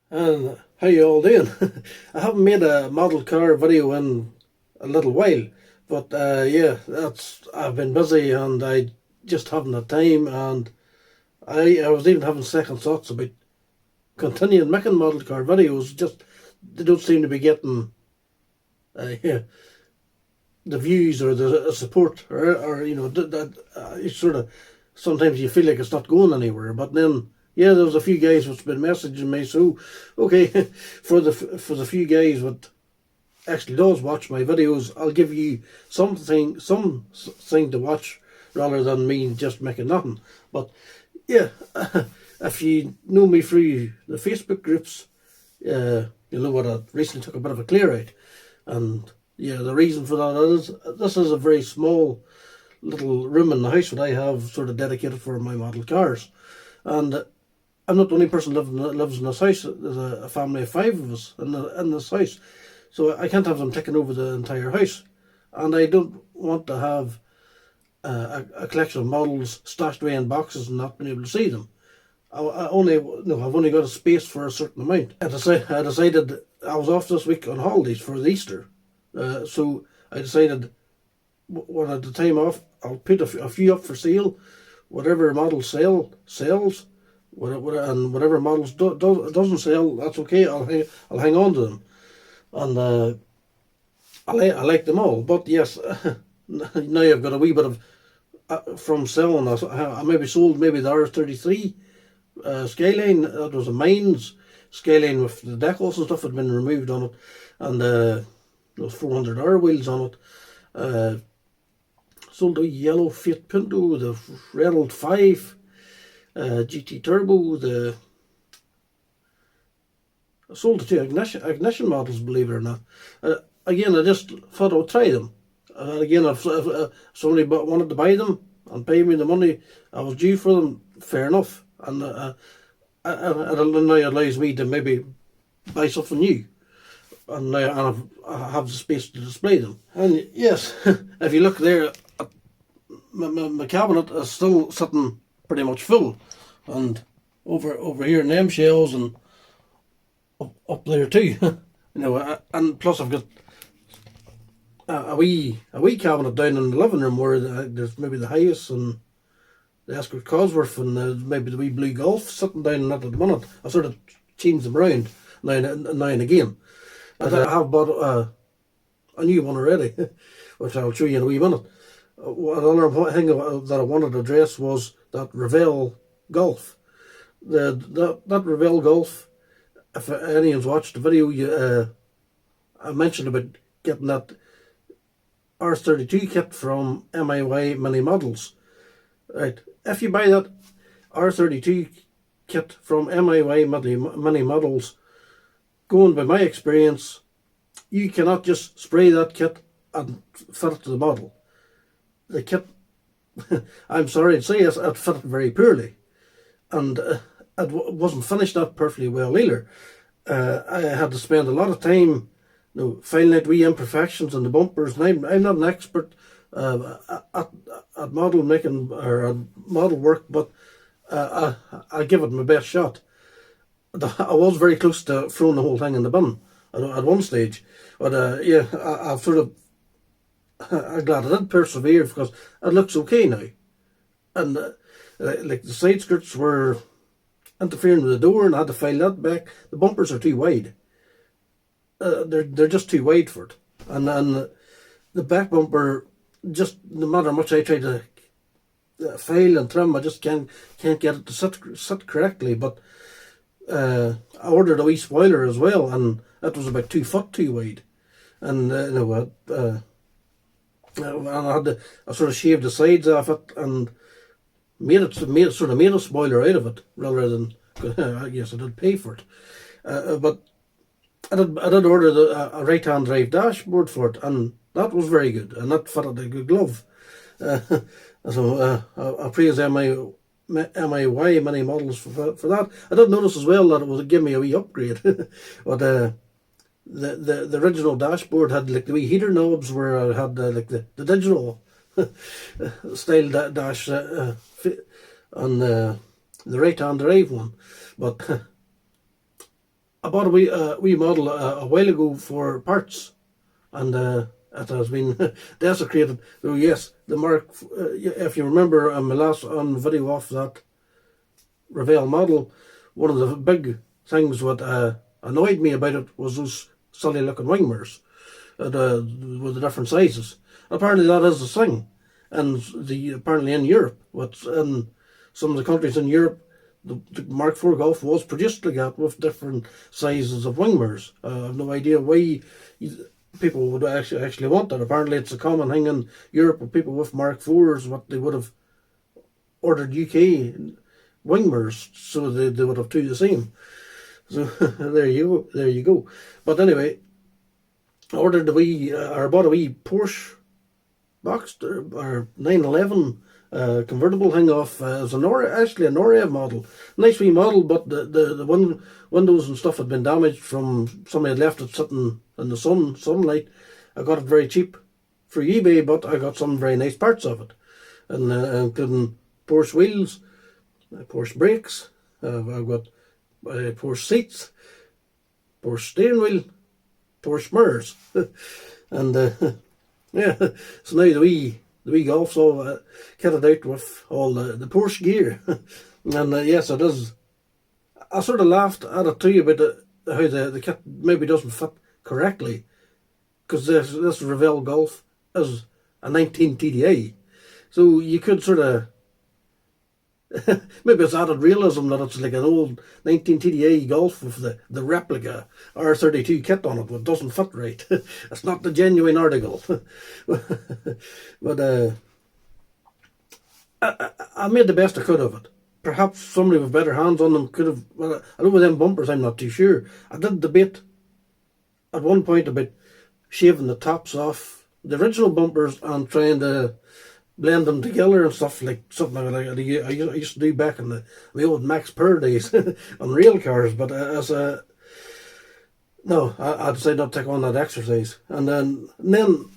And how you all doing? I haven't made a model car video in a little while, but yeah, that's I've been busy and I just haven't had time, and I was even having second thoughts about continuing making model car videos. Just they don't seem to be getting yeah, the views or the support, or that it's sort of sometimes you feel like it's not going anywhere. But then yeah, there was a few guys what's been messaging me. So okay, for the few guys what actually does watch my videos, I'll give you something to watch rather than me just making nothing. But yeah, if you know me through the Facebook groups, you'll know what I recently took a bit of a clear out, and yeah, the reason for that is this is a very small little room in the house that I have sort of dedicated for my model cars, and I'm not the only person lives in this house. There's a family of five of us in this house, so I can't have them taking over the entire house, and I don't want to have a collection of models stashed away in boxes and not being able to see them. I've only got a space for a certain amount. I decided I was off this week on holidays for the Easter, so I decided when I had the time off, I'll put a few up for sale. Whatever model sells, and whatever models doesn't sell, that's okay. I'll hang on to them, and I like them all. But yes, now I've got a wee bit of from selling. I maybe sold maybe the R33 Skyline. That was a Mines Skyline with the decals and stuff had been removed on it, and those 400R wheels on it. Sold a yellow Fiat Punto, the Reynolds 5 GT Turbo. I sold the two ignition models, believe it or not. Again, I just thought I would try them. Again, if somebody wanted to buy them and pay me the money I was due for them, fair enough. And it now allows me to maybe buy something new. And now I have the space to display them. And yes, if you look there, my cabinet is still sitting pretty much full. And over here in them shelves and up there too. And plus I've got a wee cabinet down in the living room where there's maybe the highest and the Escort Cosworth and maybe the wee blue Golf sitting down in that at the minute. I sort of change them around now and again. But I have bought a new one already, which I'll show you in a wee minute. Another thing that I wanted to address was that Revell Golf. That Revell Golf, if anyone's watched the video, I mentioned about getting that R32 kit from MIY Mini Models. Right, if you buy that R32 kit from MIY Mini Models, going by my experience, you cannot just spray that kit and fit it to the model. The kit, I'm sorry to say, it fitted very poorly, and it wasn't finished that perfectly well either. I had to spend a lot of time finding out wee imperfections in the bumpers, and I'm not an expert at model making or at model work, but I give it my best shot. I was very close to throwing the whole thing in the bin at one stage, but yeah, I've sort of I'm glad I did persevere because it looks okay now, and like the side skirts were interfering with the door, and I had to file that back. The bumpers are too wide. They're just too wide for it, and the back bumper, just no matter how much I try to file and trim, I just can't get it to sit correctly. But I ordered a wee spoiler as well, and it was about 2 foot too wide, and and I sort of shaved the sides off it and made a spoiler out of it rather than yes, I did pay for it, but I did order a right hand drive dashboard for it, and that was very good, and that fitted a good glove. So I praise MIY Mini Models for that. I did notice as well that it would give me a wee upgrade, but the original dashboard had like the wee heater knobs where I had like the digital style dash on the right hand drive one, but I bought a wee model a while ago for parts, and it has been desecrated. So yes, the Mark. If you remember my last on video off that Revell model, one of the big things what annoyed me about it was those silly looking wing mirrors with the different sizes. Apparently that is the thing, and apparently in Europe, what's in some of the countries in Europe, the Mark IV Golf was produced like that with different sizes of wing mirrors. I have no idea why people would actually want that. Apparently it's a common thing in Europe with people with Mark IVs, what they would have ordered UK wing mirrors, so they would have two the same. So there you go. But anyway, I ordered or bought a wee Porsche box or 911 convertible thing off as actually a Norev model. Nice wee model, but the windows and stuff had been damaged from somebody had left it sitting in the sunlight. I got it very cheap for eBay, but I got some very nice parts of it, and including Porsche wheels, Porsche brakes. I've got Porsche seats, Porsche steering wheel, Porsche mirrors, and yeah. So now the wee Golf's all kitted out with all the Porsche gear, and yes, it is. I sort of laughed at it too about how the kit maybe doesn't fit correctly, because this Revell Golf is a 19 TDI, so you could sort of maybe it's added realism that it's like an old 19 TDI Golf with the replica R32 kit on it, but doesn't fit right. It's not the genuine article. But I made the best I could of it. Perhaps somebody with better hands on them could have. Well, I know with them bumpers, I'm not too sure. I did debate at one point about shaving the tops off the original bumpers and trying to blend them together and stuff, like something like I used to do back in the old Max Purr days on rail cars. But no, I decided not to take on that exercise. And then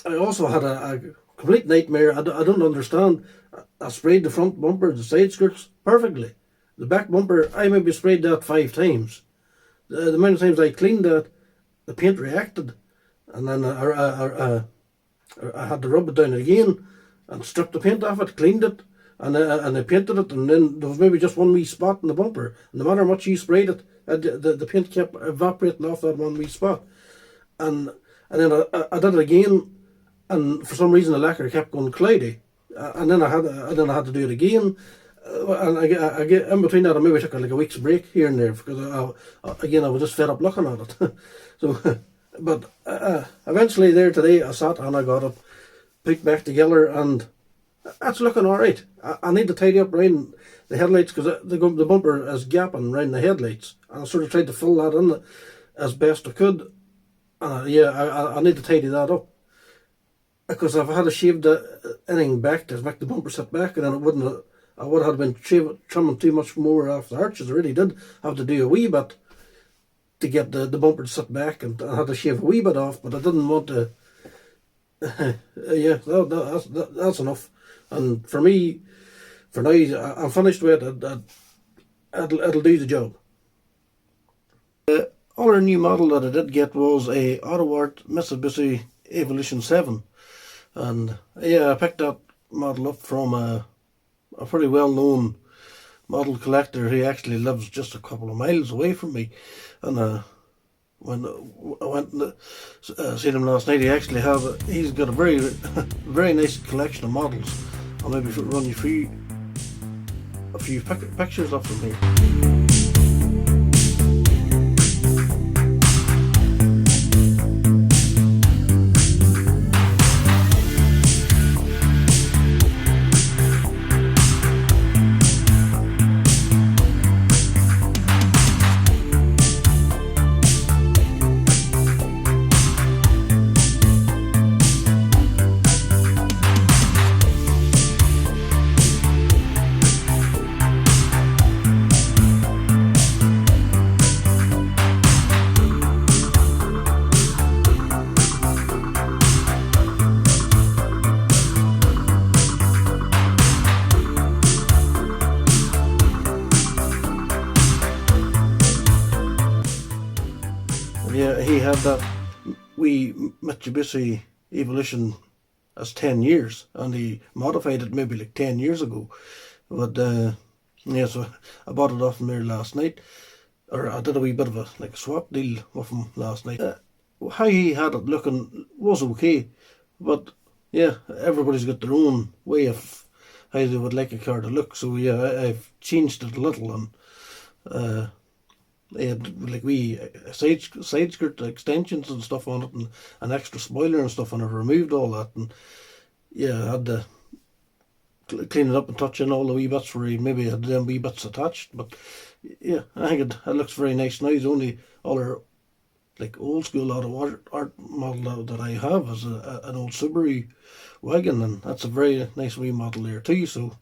I also had a complete nightmare. I don't understand. I sprayed the front bumper, the side skirts perfectly. The back bumper, I maybe sprayed that 5 times. The amount of times I cleaned that, the paint reacted, and then I had to rub it down again and stripped the paint off it, cleaned it, and I painted it, and then there was maybe just one wee spot in the bumper. And no matter how much you sprayed it, the paint kept evaporating off that one wee spot. And then I did it again, and for some reason the lacquer kept going cloudy. And then I had to do it again. And I get in between that, I maybe took like a week's break here and there, because I was just fed up looking at it. So, but eventually there today I sat and I got it put back together, and that's looking alright. I need to tidy up around the headlights, because the bumper is gapping around the headlights, and I sort of tried to fill that in as best I could. I need to tidy that up, because if I had to shave anything back to make the bumper sit back, and then I would have been trimming too much more off the arches. I really did have to do a wee bit to get the bumper to sit back, and I had to shave a wee bit off, but I didn't want to. Yeah, that's enough. And for me, for now, I'm finished with it. It'll do the job. The other new model that I did get was a Autoart Mitsubishi Evolution 7, and yeah, I picked that model up from a pretty well-known model collector. He actually lives just a couple of miles away from me, and when I went and seen him last night, he's got a very very nice collection of models. I'll maybe run you through a few pictures of them here. we had that wee Mitsubishi Evolution as 10 years, and he modified it maybe like 10 years ago. But yeah, so I bought it off him there last night, or I did a wee bit of a swap deal with him last night. How he had it looking was okay, but yeah, everybody's got their own way of how they would like a car to look. So yeah, I've changed it a little, and it had like wee side skirt extensions and stuff on it, and an extra spoiler and stuff, and I removed all that, and yeah, I had to clean it up and touch in all the wee bits where he maybe had them wee bits attached. But yeah, I think it looks very nice now. It's only other like old school art model that I have is an old Subaru wagon, and that's a very nice wee model there too. So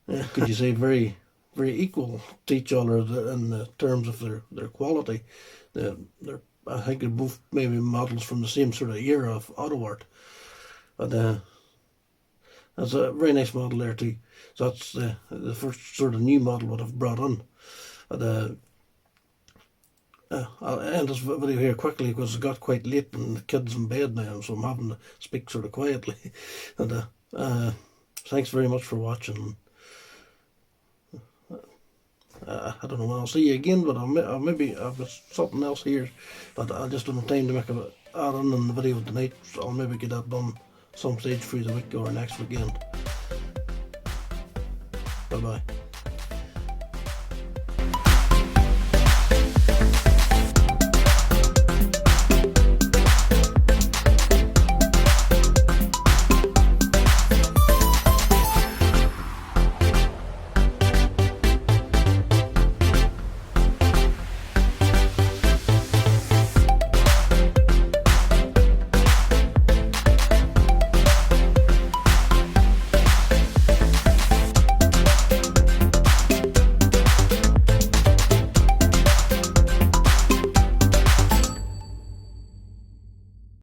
yeah, could you say very equal to each other in the terms of their quality. I think they're both maybe models from the same sort of era of auto art. But that's a very nice model there too. So that's the first sort of new model that I've brought on. But I'll end this video here quickly because it got quite late and the kid's in bed now, so I'm having to speak sort of quietly. And thanks very much for watching. I don't know when I'll see you again, but I'll maybe I've got something else here, but I just don't have time to make an add-on in the video tonight. So I'll maybe get that done some stage through the week or next weekend. Bye bye.